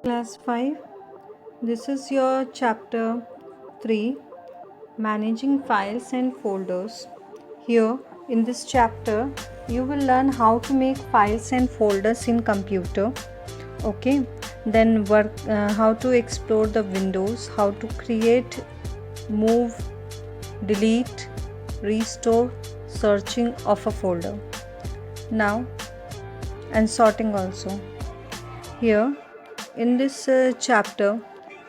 Class 5. This is your chapter 3, Managing Files and Folders. Here in this chapter you will learn how to make files and folders in computer. Okay, then how to explore the windows, how to create, move, delete, restore, searching of a folder. Now, and sorting also. Here in this chapter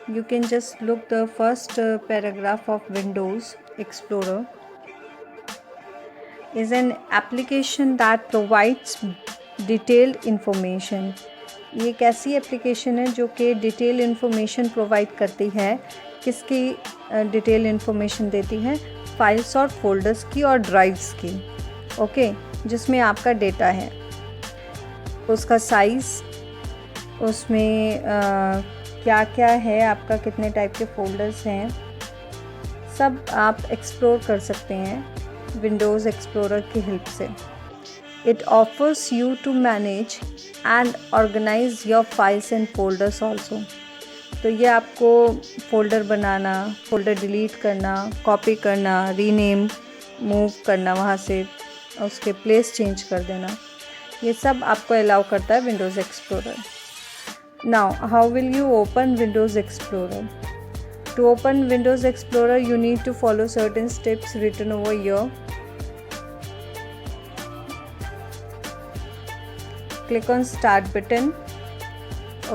you can just look the first paragraph of Windows Explorer is an application that provides detailed information. ये एक ऐसी application है जो कि detail information provide करती है. किसकी detail information देती है? फाइल्स और फोल्डर्स की और ड्राइव्स की. ओके, जिसमें आपका डेटा है, उसका साइज़, उसमें क्या क्या है, आपका कितने टाइप के फोल्डर्स हैं, सब आप एक्सप्लोर कर सकते हैं विंडोज़ एक्सप्लोरर की हेल्प से. It offers you to manage and organise your files and folders also. तो ये आपको फ़ोल्डर बनाना, फ़ोल्डर डिलीट करना, कॉपी करना, रीनेम, मूव करना, वहाँ से उसके प्लेस चेंज कर देना, ये सब आपको अलाउ करता है Windows explorer. Now, how will you open Windows Explorer? To open Windows Explorer, you need to follow certain steps written over here. Click on Start button.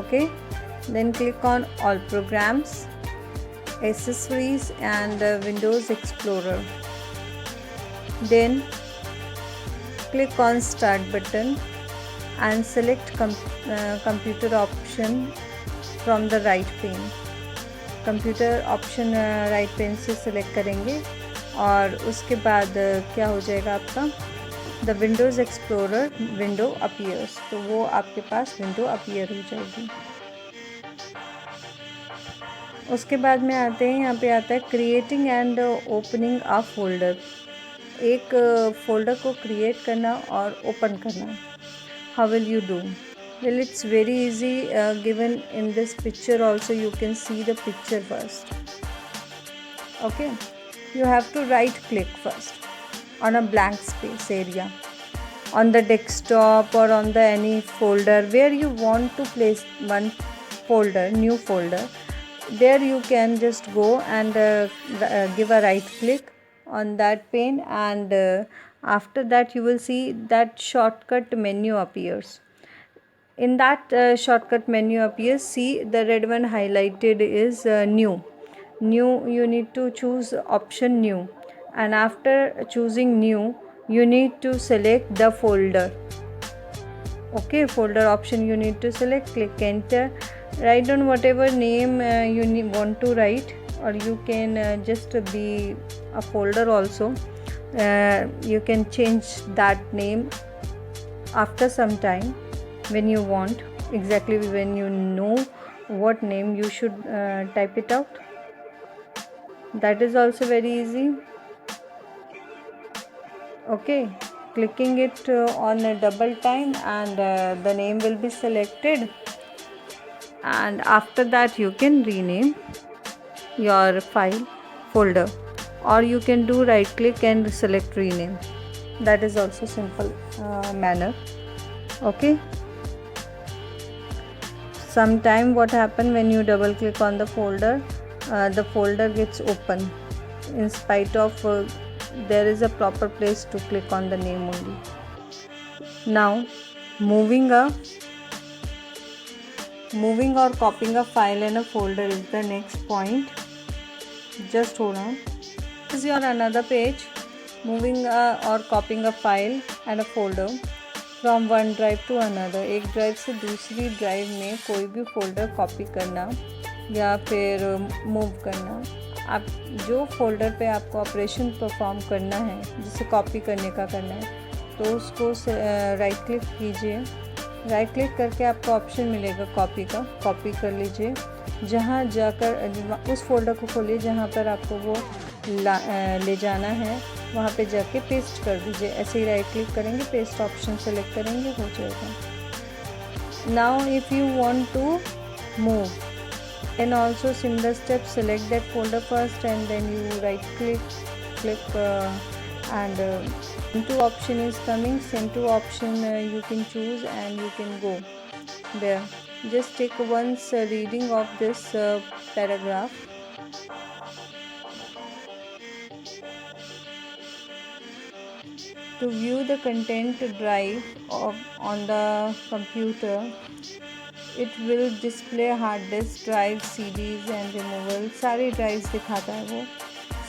Okay. Then click on All Programs, Accessories and Windows Explorer. Then click on Start button and select computer option from the right pane. Computer option right pane से select करेंगे और उसके बाद क्या हो जाएगा आपका the Windows Explorer window appears. तो वो आपके पास विंडो अपीयर हो जाएगी. उसके बाद में आते हैं, यहाँ पे आता है creating and opening a folder. एक फ़ोल्डर को क्रिएट करना और ओपन करना. How will you do? Well, it's very easy. Given in this picture also, you can see the picture first. Okay, you have to right click first on a blank space area on the desktop or on the any folder where you want to place one folder, new folder. There you can just go and give a right click on that pane, and after that you will see that shortcut menu appears. In that shortcut menu appears, see the red one highlighted is new. You need to choose option new, and after choosing new you need to select the folder. Okay, folder option you need to select. Click enter, write down whatever name you want to write, or you can just be a folder also. You can change that name after some time when you want, exactly when you know what name you should type it out. That is also very easy. Okay, clicking it on a double time and the name will be selected, and after that you can rename your file folder, or you can do right click and select rename. That is also simple manner. Okay, sometime what happen when you double click on the folder gets open in spite of there is a proper place to click on the name only. Now moving or copying a file in a folder is the next point. Just hold on. This is your another page. Moving or copying a file and a folder from one drive to another. एक drive से दूसरी drive में कोई भी folder copy करना या फिर move करना. आप जो फोल्डर पे आपको ऑपरेशन परफॉर्म करना है, जिसे कॉपी करने का करना है, तो उसको राइट क्लिक कीजिए. राइट क्लिक करके आपको ऑप्शन मिलेगा कॉपी का. कॉपी कर लीजिए. जहाँ जाकर उस फोल्डर को खोलिए जहाँ पर आपको वो ले जाना है, वहाँ पे जाके पेस्ट कर दीजिए. ऐसे ही राइट क्लिक करेंगे, पेस्ट ऑप्शन सेलेक्ट करेंगे, हो जाएगा. Now if you want to move. And also similar step, select that folder first and then you right click and send to option is coming. Send to option you can choose and you can go there. Just take once reading of this paragraph. To view the content drive on the computer, it will display hard disk drive, CDs and removal. सारी drives दिखाता है वो.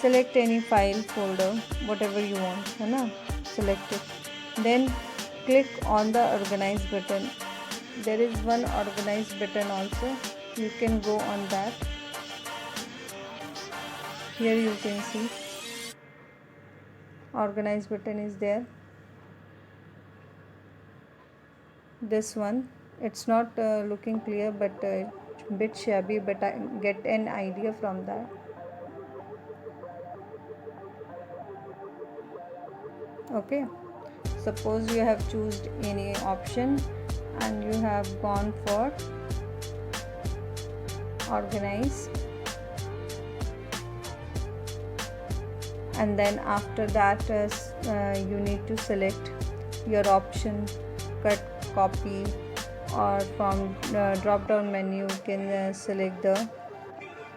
Select any file folder whatever you want, है ना. Select it. Then click on the organize button. There is one organize button also. You can go on that. Here you can see organize button is there. This one, it's not looking clear, but bit shabby, but I get an idea from that. Okay, suppose you have chosen any option and you have gone for organize, and then after that you need to select your option, cut, copy, or from drop down menu you can select the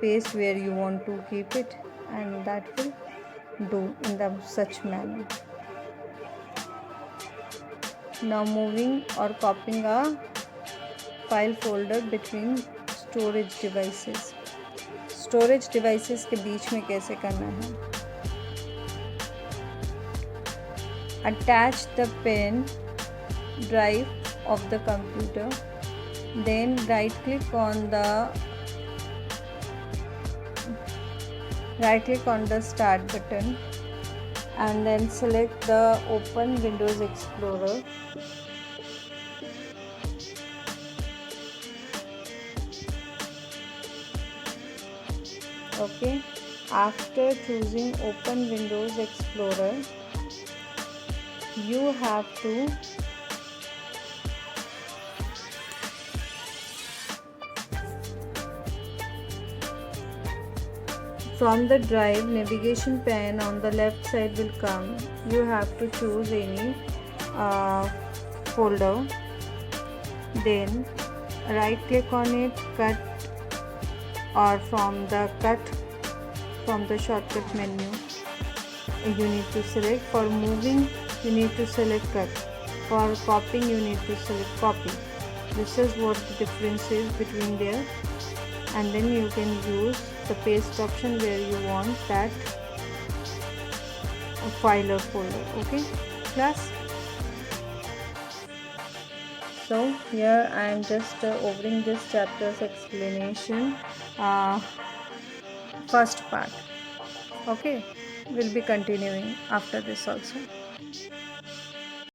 paste where you want to keep it, and that will do in the such manner. Now moving or copying a file folder between storage devices. Storage devices के बीच में कैसे करना है? Attach the pen drive of the computer, then right click on the start button and then select the open Windows Explorer. Okay, after choosing open Windows Explorer, you have to from the drive navigation pane on the left side will come. You have to choose any folder, then right click on it, cut, or from the shortcut menu you need to select. For moving you need to select cut. For copying you need to select copy. This is what the difference is between there. And then you can use the paste option where you want that file or folder. Okay class, so here I am just overing this chapter's explanation, first part. Okay, we'll be continuing after this also.